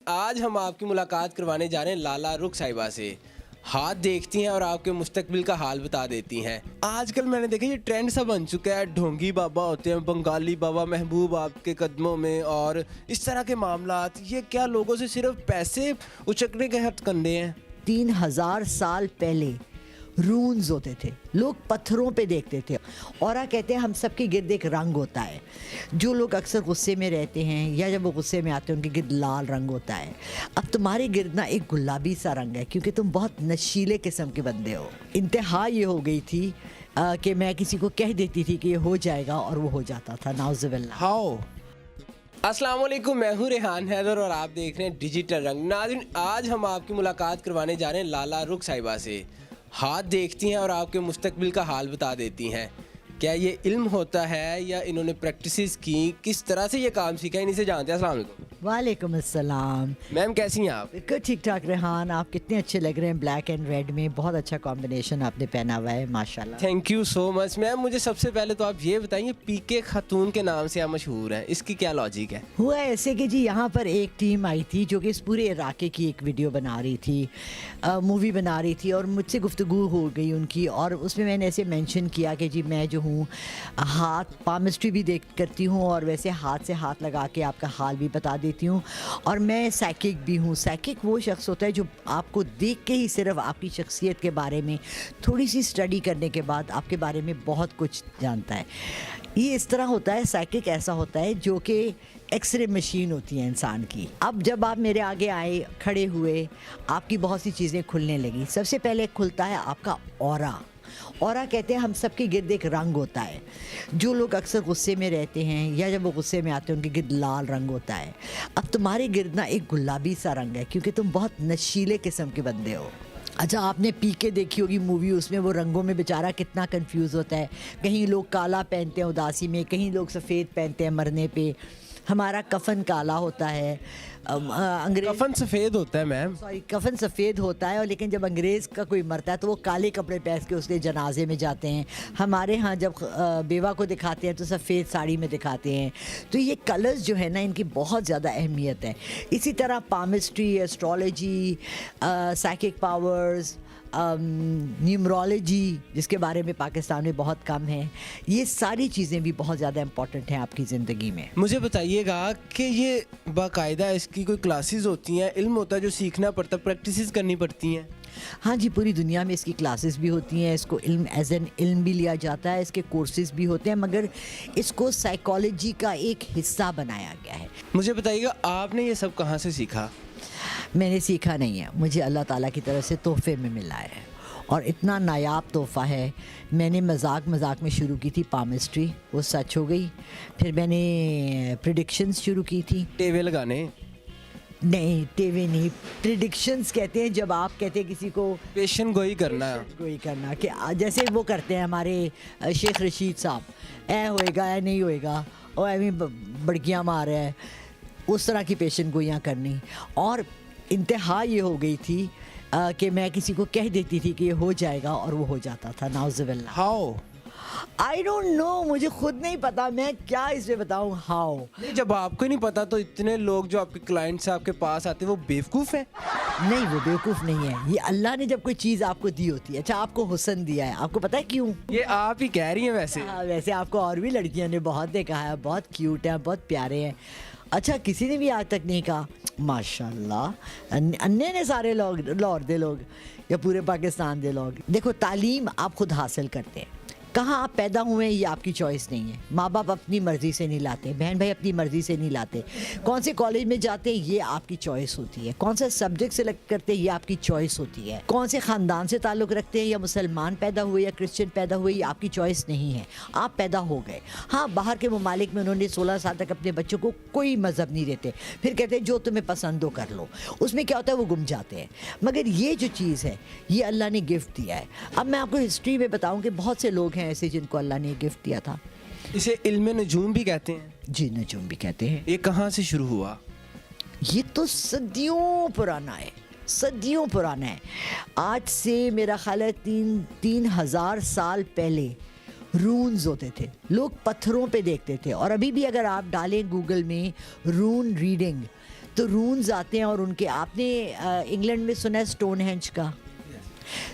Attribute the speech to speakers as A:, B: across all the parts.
A: آج ہم آپ کی ملاقات کروانے جا رہے ہیں لالا رخ صاحبہ سے. ہاتھ دیکھتی ہیں اور آپ کے مستقبل کا حال بتا دیتی ہیں. آج کل میں نے دیکھا یہ ٹرینڈ سا بن چکا ہے, ڈھونگی بابا ہوتے ہیں, بنگالی بابا محبوب آپ کے قدموں میں, اور اس طرح کے معاملات. یہ کیا لوگوں سے صرف پیسے اچکنے کے ہتھ کندے ہیں؟
B: 3000 سال پہلے رونز ہوتے تھے, لوگ پتھروں پہ دیکھتے تھے. اورا کہتے ہیں ہم سب کے گرد ایک رنگ ہوتا ہے. جو لوگ اکثر غصے میں رہتے ہیں یا جب وہ غصے میں آتے ہیں ان کے گرد لال رنگ ہوتا ہے. اب تمہارے گرد نا ایک گلابی سا رنگ ہے کیونکہ تم بہت نشیلے قسم کے بندے ہو. انتہا یہ ہو گئی تھی کہ میں کسی کو کہہ دیتی تھی کہ یہ ہو جائے گا اور وہ ہو جاتا تھا. نعوذ باللہ.
A: ہاؤ. السلام علیکم, میں ہوں ریحان حیدر اور آپ دیکھ رہے ہیں ڈیجیٹل رنگ. ناظرین, آج ہم آپ کی ملاقات کروانے جا رہے ہیں لالا رخ صاحبہ سے. ہاتھ دیکھتی ہیں اور آپ کے مستقبل کا حال بتا دیتی ہیں. کیا یہ علم ہوتا ہے یا انہوں نے پریکٹسز کی؟ کس طرح سے یہ کام سیکھا؟ انہیں سے جانتے ہیں. السلام علیکم.
B: وعلیکم السلام.
A: میم کیسی ہیں آپ؟
B: بالکل ٹھیک ٹھاک. ریحان آپ کتنے اچھے لگ رہے ہیں بلیک اینڈ ریڈ میں, بہت اچھا کمبینیشن آپ نے پہنا ہوا ہے ماشاءاللہ.
A: تھینک یو سو مچ. میم مجھے سب سے پہلے تو آپ یہ بتائیے, پی کے خاتون کے نام سے آپ مشہور ہیں, اس کی کیا لاجک ہے؟
B: ہوا ایسے کہ جی یہاں پر ایک ٹیم آئی تھی جو کہ اس پورے علاقے کی ایک ویڈیو بنا رہی تھی, مووی بنا رہی تھی, اور مجھ سے گفتگو ہو گئی ان کی, اور اس میں نے ایسے مینشن کیا کہ جی میں جو ہوں ہاتھ پامسٹری بھی کرتی ہوں اور ویسے ہاتھ سے ہاتھ لگا کے آپ کا حال بھی بتا دیتی ہوں, اور میں سائیکک بھی ہوں. سائیکک وہ شخص ہوتا ہے جو آپ کو دیکھ کے ہی صرف آپ کی شخصیت کے بارے میں تھوڑی سی اسٹڈی کرنے کے بعد آپ کے بارے میں بہت کچھ جانتا ہے. یہ اس طرح ہوتا ہے, سائیکک ایسا ہوتا ہے جو کہ ایکس رے مشین ہوتی ہے انسان کی. اب جب آپ میرے آگے آئے, کھڑے ہوئے, آپ کی بہت سی چیزیں کھلنے لگی. سب سے پہلے کھلتا ہے آپ کا اورا. اورا کہتے ہیں ہم سب کے گرد ایک رنگ ہوتا ہے. جو لوگ اکثر غصے میں رہتے ہیں یا جب وہ غصے میں آتے ہیں ان کے گرد لال رنگ ہوتا ہے. اب تمہارے گرد نا ایک گلابی سا رنگ ہے کیونکہ تم بہت نشیلے قسم کے بندے ہو. اچھا, آپ نے پی کے دیکھی ہوگی مووی, اس میں وہ رنگوں میں بیچارہ کتنا کنفیوز ہوتا ہے. کہیں لوگ کالا پہنتے ہیں اداسی میں, کہیں لوگ سفید پہنتے ہیں مرنے پہ. ہمارا کفن کالا ہوتا ہے, انگریز
A: کفن سفید ہوتا ہے میم.
B: سوری, کفن سفید ہوتا ہے, اور لیکن جب انگریز کا کوئی مرتا ہے تو وہ کالے کپڑے پہن کے اس کے جنازے میں جاتے ہیں. ہمارے ہاں جب بیوہ کو دکھاتے ہیں تو سفید ساڑی میں دکھاتے ہیں. تو یہ کلرز جو ہے نا ان کی بہت زیادہ اہمیت ہے. اسی طرح پامسٹری, ایسٹرالوجی, سائیکک پاورز, نیومرولوجی جس کے بارے میں پاکستان میں بہت کم ہے, یہ ساری چیزیں بھی بہت زیادہ امپورٹنٹ ہیں آپ کی زندگی میں.
A: مجھے بتائیے گا کہ یہ باقاعدہ اس کی کوئی کلاسز ہوتی ہیں, علم ہوتا ہے جو سیکھنا پڑتا ہے, پریکٹسز کرنی پڑتی ہیں؟
B: ہاں جی, پوری دنیا میں اس کی کلاسز بھی ہوتی ہیں, اس کو علم ایز این علم بھی لیا جاتا ہے, اس کے کورسز بھی ہوتے ہیں, مگر اس کو سائیکالوجی کا ایک حصہ بنایا گیا ہے.
A: مجھے بتائیے گا آپ نے یہ سب کہاں سے سیکھا؟
B: میں نے سیکھا نہیں ہے, مجھے اللہ تعالیٰ کی طرف سے تحفے میں ملا ہے, اور اتنا نایاب تحفہ ہے. میں نے مذاق میں شروع کی تھی پامسٹری, وہ سچ ہو گئی. پھر میں نے پریڈکشنز شروع کی تھی.
A: ٹیوے لگانے؟
B: نہیں, ٹیوے نہیں, پریڈکشنز کہتے ہیں جب آپ کہتے ہیں کسی کو
A: پیشن گوئی کرنا.
B: کہ جیسے وہ کرتے ہیں ہمارے شیخ رشید صاحب, اے ہوئے گا اے نہیں ہوئے گا, اور ایویں بڑکیاں مار رہا ہے, اس طرح کی پیشن گوئیاں کرنی. اور انتہا یہ ہو گئی تھی کہ میں کسی کو کہہ دیتی تھی کہ یہ ہو جائے گا اور وہ ہو جاتا تھا. نعوذ باللہ.
A: ہاؤ؟
B: آئی ڈونٹ نو, مجھے خود نہیں پتا, میں کیا اس میں بتاؤں. ہاؤ؟
A: جب آپ کو نہیں پتا تو اتنے لوگ جو آپ کے کلائنٹس آپ کے پاس آتے ہیں وہ بیوقوف ہیں؟
B: نہیں, وہ بیوقوف نہیں ہے. یہ اللہ نے جب کوئی چیز آپ کو دی ہوتی ہے, اچھا آپ کو حسن دیا ہے, آپ کو پتا ہے کیوں؟
A: یہ آپ ہی کہہ رہی ہیں ویسے.
B: ویسے آپ کو اور بھی لڑکیاں نے بہت دیکھا ہے, بہت کیوٹ ہیں, بہت پیارے ہیں. اچھا, کسی نے بھی آج تک نہیں کہا ماشاء اللہ, انے نے سارے لوگ, لاہور دے لوگ یا پورے پاکستان دے لوگ. دیکھو, تعلیم آپ خود حاصل کرتے ہیں, کہاں آپ پیدا ہوئے ہیں یہ آپ کی چوائس نہیں ہے. ماں باپ اپنی مرضی سے نہیں لاتے, بہن بھائی اپنی مرضی سے نہیں لاتے. کون سے کالج میں جاتے ہیں یہ آپ کی چوائس ہوتی ہے. کون سا سبجیکٹ سلیکٹ کرتے ہیں یہ آپ کی چوائس ہوتی ہے. کون سے خاندان سے تعلق رکھتے ہیں, یا مسلمان پیدا ہوئے یا کرسچن پیدا ہوئے, یہ آپ کی چوائس نہیں ہے. آپ پیدا ہو گئے. ہاں, باہر کے ممالک میں انہوں نے 16 سال تک اپنے بچوں کو کوئی مذہب نہیں دیتے, پھر کہتے ہیں جو تمہیں پسند ہو کر لو. اس میں کیا ہوتا ہے, وہ گم جاتے ہیں. مگر یہ جو چیز ہے یہ اللہ نے گفٹ دیا ہے. اب میں آپ کو ہسٹری میں بتاؤں کہ بہت سے لوگ ہیں ایسے جن کو اللہ نے گفٹ دیا تھا.
A: اسے علم نجوم بھی کہتے ہیں؟
B: جی, نجوم بھی کہتے ہیں.
A: یہ کہاں سے شروع ہوا؟
B: یہ تو صدیوں پرانا ہے, صدیوں پرانا ہے. آج سے میرا خیال ہے 3000 سال پہلے رونز ہوتے تھے, لوگ پتھروں پہ دیکھتے تھے. اور ابھی بھی اگر آپ ڈالیں گوگل میں رون ریڈنگ تو رونز آتے ہیں اور ان کے آپ نے انگلینڈ میں سنا ہے سٹون ہینج کا.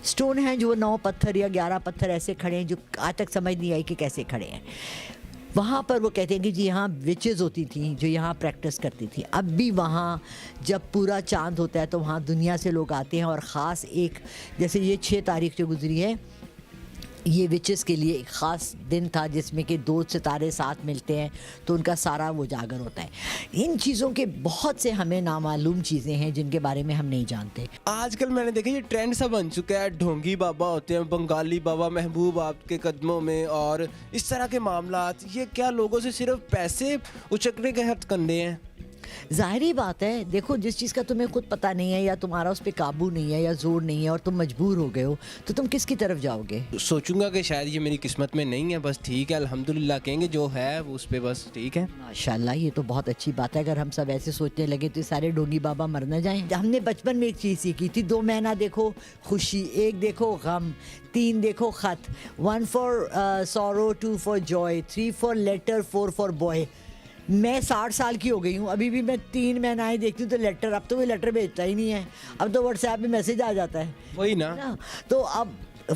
B: سٹون ہینج وہ 9 پتھر یا 11 پتھر ایسے کھڑے ہیں جو آج تک سمجھ نہیں آئی کہ کیسے کھڑے ہیں. وہاں پر وہ کہتے ہیں کہ جی یہاں وچز ہوتی تھیں جو یہاں پریکٹس کرتی تھی. اب بھی وہاں جب پورا چاند ہوتا ہے تو وہاں دنیا سے لوگ آتے ہیں, اور خاص ایک جیسے یہ 6 تاریخ جو گزری ہے یہ وچز کے لیے ایک خاص دن تھا جس میں کہ 2 ستارے ساتھ ملتے ہیں تو ان کا سارا وہ جاگر ہوتا ہے. ان چیزوں کے بہت سے ہمیں نامعلوم چیزیں ہیں جن کے بارے میں ہم نہیں جانتے.
A: آج کل میں نے دیکھا یہ ٹرینڈ سا بن چکا ہے, ڈھونگی بابا ہوتے ہیں, بنگالی بابا محبوب آپ کے قدموں میں, اور اس طرح کے معاملات. یہ کیا لوگوں سے صرف پیسے اچکنے کے ہتھ کندے ہیں؟
B: ظاہری بات ہے, دیکھو جس چیز کا تمہیں خود پتہ نہیں ہے یا تمہارا اس پہ قابو نہیں ہے یا زور نہیں ہے اور تم مجبور ہو گئے ہو تو تم کس کی طرف جاؤ گے؟
A: سوچوں گا کہ شاید یہ میری قسمت میں نہیں ہے, بس ٹھیک ہے الحمدللہ کہیں گے جو ہے وہ اس پہ بس ٹھیک ہے.
B: ماشاءاللہ یہ تو بہت اچھی بات ہے. اگر ہم سب ایسے سوچنے لگے تو سارے ڈھونگی بابا مر نہ جائیں. ہم نے بچپن میں ایک چیز سیکھی تھی, 2 مہینہ دیکھو خوشی, 1 دیکھو غم, 3 دیکھو خط, 1 for sorrow, 2 for joy, 3 for letter, 4 for boy. میں 60 سال کی ہو گئی ہوں, ابھی بھی میں 3 مہینہ ہی دیکھتی ہوں تو لیٹر, اب تو کوئی لیٹر بھیجتا ہی نہیں ہے, اب تو واٹس ایپ میں میسج آ جاتا ہے.
A: وہی نا.
B: تو اب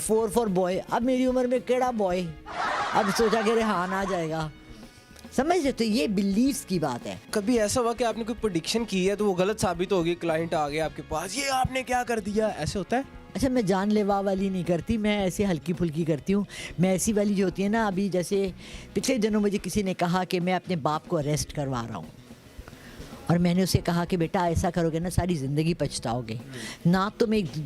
B: 4 فار بوائے, اب میری عمر میں کیڑا بوائے, اب سوچا کہ ریحان آ جائے گا. سمجھ رہے تو یہ بلیفس کی بات ہے.
A: کبھی ایسا ہوا کہ آپ نے کوئی پریڈکشن کی ہے تو وہ غلط ثابت ہوگی, کلائنٹ آ گیا آپ کے پاس, یہ آپ نے کیا کر دیا, ایسے ہوتا ہے؟
B: اچھا میں جان لیوا والی نہیں کرتی, میں ایسے ہلکی پھلکی کرتی ہوں. میں ایسی والی جو ہوتی ہے نا, ابھی جیسے پچھلے دنوں مجھے کسی نے کہا کہ میں اپنے باپ کو اریسٹ کروا رہا ہوں, اور میں نے اسے کہا کہ بیٹا ایسا کرو گے نا ساری زندگی پچھتاؤ گے. نہ تم ایک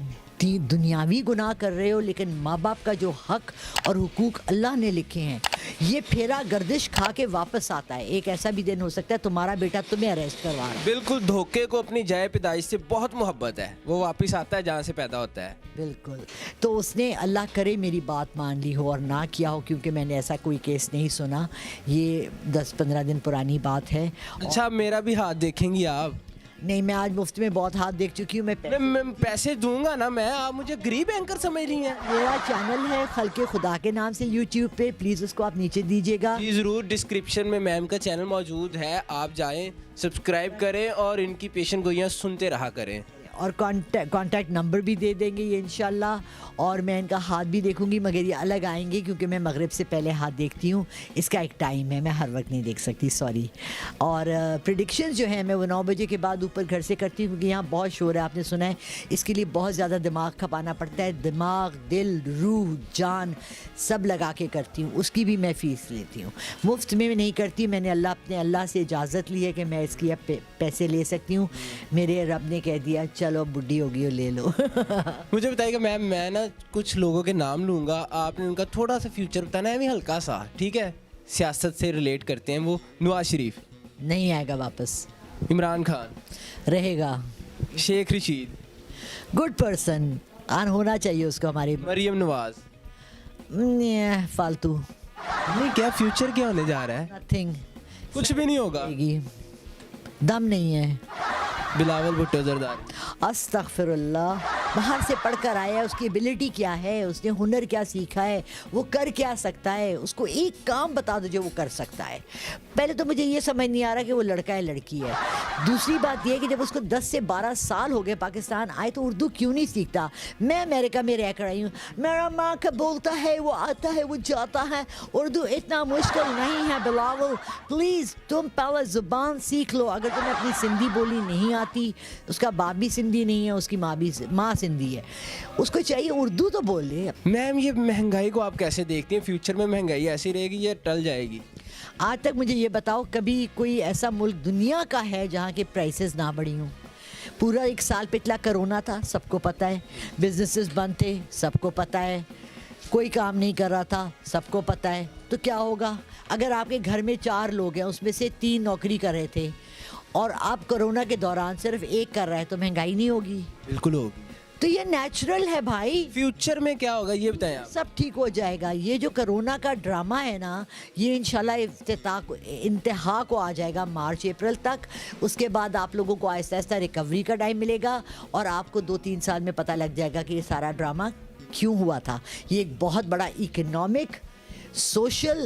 B: دنیاوی گناہ کر رہے ہو, لیکن ماں باپ کا جو حق اور حقوق اللہ نے لکھے ہیں یہ پھیرا گردش کھا کے واپس آتا ہے. ایک ایسا بھی دن ہو سکتا ہے تمہارا بیٹا تمہیں اریسٹ کروا رہا ہے.
A: بالکل, دھوکے کو اپنی جائے پیدائش سے بہت محبت ہے, وہ واپس آتا ہے جہاں سے پیدا ہوتا ہے.
B: بالکل. تو اس نے اللہ کرے میری بات مان لی ہو اور نہ کیا ہو, کیونکہ میں نے ایسا کوئی کیس نہیں سنا, یہ 10-15 دن پرانی بات ہے.
A: اچھا میرا بھی ہاتھ دیکھیں گی آپ؟
B: نہیں, میں آج مفت میں بہت ہاتھ دیکھ چکی ہوں.
A: میں پیسے دوں گا نا, میں آپ مجھے غریب اینکر سمجھ رہی ہیں.
B: میرا چینل ہے خلق خدا کے نام سے یوٹیوب پہ, پلیز اس کو آپ نیچے دیجیے گا.
A: جی ضرور, ڈسکرپشن میں میم کا چینل موجود ہے, آپ جائیں سبسکرائب کریں اور ان کی پیشن گوئیاں سنتے رہا کریں.
B: اور کانٹیکٹ نمبر بھی دے دیں گے یہ انشاءاللہ, اور میں ان کا ہاتھ بھی دیکھوں گی, مگر یہ الگ آئیں گے کیونکہ میں مغرب سے پہلے ہاتھ دیکھتی ہوں, اس کا ایک ٹائم ہے, میں ہر وقت نہیں دیکھ سکتی, سوری. اور پریڈکشنز جو ہیں میں وہ 9 بجے کے بعد اوپر گھر سے کرتی ہوں, کیونکہ یہاں بہت شور ہے, آپ نے سنا ہے, اس کے لیے بہت زیادہ دماغ کھپانا پڑتا ہے. دماغ, دل, روح, جان سب لگا کے کرتی ہوں, اس کی بھی میں فیس لیتی ہوں, مفت میں نہیں کرتی. میں نے اپنے اللہ سے اجازت لی ہے کہ میں اس کی اب پیسے لے سکتی ہوں. میرے رب نے کہہ دیا چلو بڈھی ہوگی ہو لے لو.
A: مجھے بتائیے کہ میم میں نا کچھ لوگوں کے نام لوں گا, آپ نے ان کا تھوڑا سا فیوچر بتانا ہے, بھی ہلکا سا, ٹھیک ہے, سیاست سے ریلیٹ کرتے ہیں. وہ نواز شریف
B: نہیں آئے گا واپس,
A: عمران خان
B: رہے گا,
A: شیخ رشید
B: گڈ پرسن, ہونا چاہیے اس کو ہماری.
A: مریم نواز
B: فالتو.
A: نہیں, کیا فیوچر کیا ہونے جا رہا ہے؟
B: نتھنگ,
A: کچھ بھی نہیں ہوگا,
B: دم نہیں ہے.
A: بلاول بھٹو زرداری.
B: استغفر اللہ, باہر سے پڑھ کر آیا ہے, اس کی ایبلٹی کیا ہے, اس نے ہنر کیا سیکھا ہے, وہ کر کیا سکتا ہے, اس کو ایک کام بتا دو جو وہ کر سکتا ہے. پہلے تو مجھے یہ سمجھ نہیں آ رہا کہ وہ لڑکا ہے لڑکی ہے. دوسری بات یہ ہے کہ جب اس کو 10 سے 12 سال ہو گئے پاکستان آئے تو اردو کیوں نہیں سیکھتا. میں امریکہ میں رہ کر آئی ہوں, میرا ماں کا بولتا ہے, وہ آتا ہے, وہ جاتا ہے. اردو اتنا مشکل نہیں ہے بلاول, پلیز تم پہلے زبان سیکھ لو. اگر تمہیں اپنی سندھی بولی نہیں آتی, اس کا باپ بھی سندھی نہیں ہے, اس کی ماں سندھی ہے, اس کو چاہیے اردو تو بول لے.
A: میم یہ مہنگائی کو آپ کیسے دیکھتے ہیں؟ فیوچر میں مہنگائی ایسی رہے گی یا ٹل جائے گی؟
B: آج تک مجھے یہ بتاؤ کبھی کوئی ایسا ملک دنیا کا ہے جہاں کے پرائسز نہ بڑھی ہوں؟ پورا 1 سال پچھلا کرونا تھا, سب کو پتہ ہے, بزنسز بند تھے, سب کو پتہ ہے, کوئی کام نہیں کر رہا تھا, سب کو پتہ ہے. تو کیا ہوگا اگر آپ کے گھر میں 4 لوگ ہیں, اس میں سے 3 نوکری کر رہے تھے اور آپ کرونا کے دوران صرف 1 کر رہا ہے, تو مہنگائی نہیں ہوگی؟
A: بالکل ہوگی.
B: تو یہ نیچرل ہے بھائی.
A: فیوچر میں کیا ہوگا یہ بتائیں آپ.
B: سب ٹھیک ہو جائے گا. یہ جو کرونا کا ڈرامہ ہے نا, یہ انشاءاللہ انتہا کو آ جائے گا مارچ اپریل تک. اس کے بعد آپ لوگوں کو آہستہ آہستہ ریکوری کا ٹائم ملے گا, اور آپ کو 2-3 سال میں پتہ لگ جائے گا کہ یہ سارا ڈرامہ کیوں ہوا تھا. یہ ایک بہت بڑا اکنامک, سوشل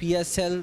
A: PSL